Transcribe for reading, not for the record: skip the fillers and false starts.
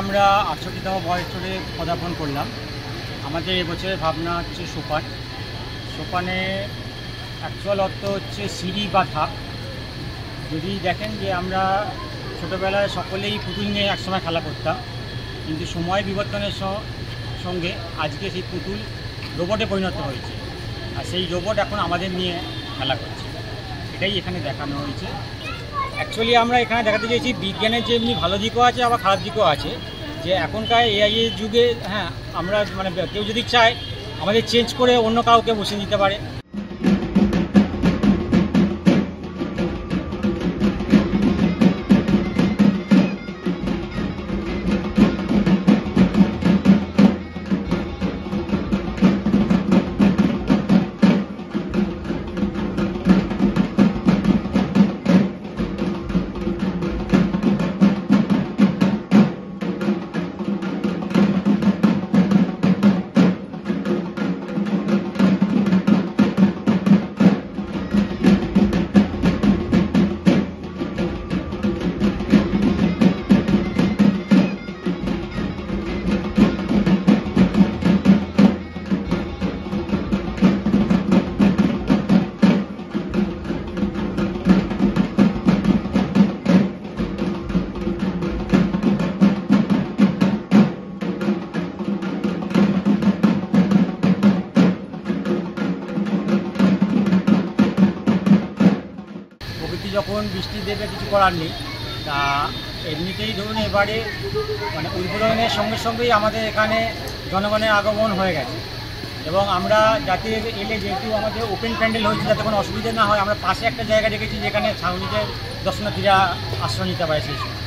আমরা ৬৮তম বছরে পদার্পণ করলাম। আমাদের এবছরের ভাবনা হচ্ছে সোপান। সোপানে অ্যাকচুয়াল অর্থ হচ্ছে সিঁড়ি বা ধাপ। যদি দেখেন যে আমরা ছোটোবেলায় সকলেই পুতুল নিয়ে একসময় খেলা করতাম, কিন্তু সময় বিবর্তনের সঙ্গে আজকে সেই পুতুল রোবটে পরিণত হয়েছে, আর সেই রোবট এখন আমাদের নিয়ে খেলা করছে। এটাই এখানে দেখানো হয়েছে। অ্যাকচুয়ালি আমরা এখানে দেখাতে চেয়েছি বিজ্ঞানের যে এমনি ভালো দিকও আছে, আবার খারাপ দিকও আছে। যে এখনকার এআইয়ের যুগে আমরা কেউ যদি চায় আমাদের চেঞ্জ করে অন্য কাউকে বসে দিতে পারে। প্রকৃতি যখন বৃষ্টি দেবে কিছু করার নেই, তা এমনিতেই ধরুন এবারে উদ্বোধনের সঙ্গে সঙ্গেই আমাদের এখানে জনগণের আগমন হয়ে গেছে। এবং আমরা যাতে এলে, যেহেতু আমাদের ওপেন প্যান্ডেল হয়েছে, যাতে কোনো অসুবিধা না হয়, আমরা পাশে একটা জায়গা রেখেছি যেখানে ছাউনিতে দর্শনার্থীরা আশ্রয় নিতে পারে সেই সময়।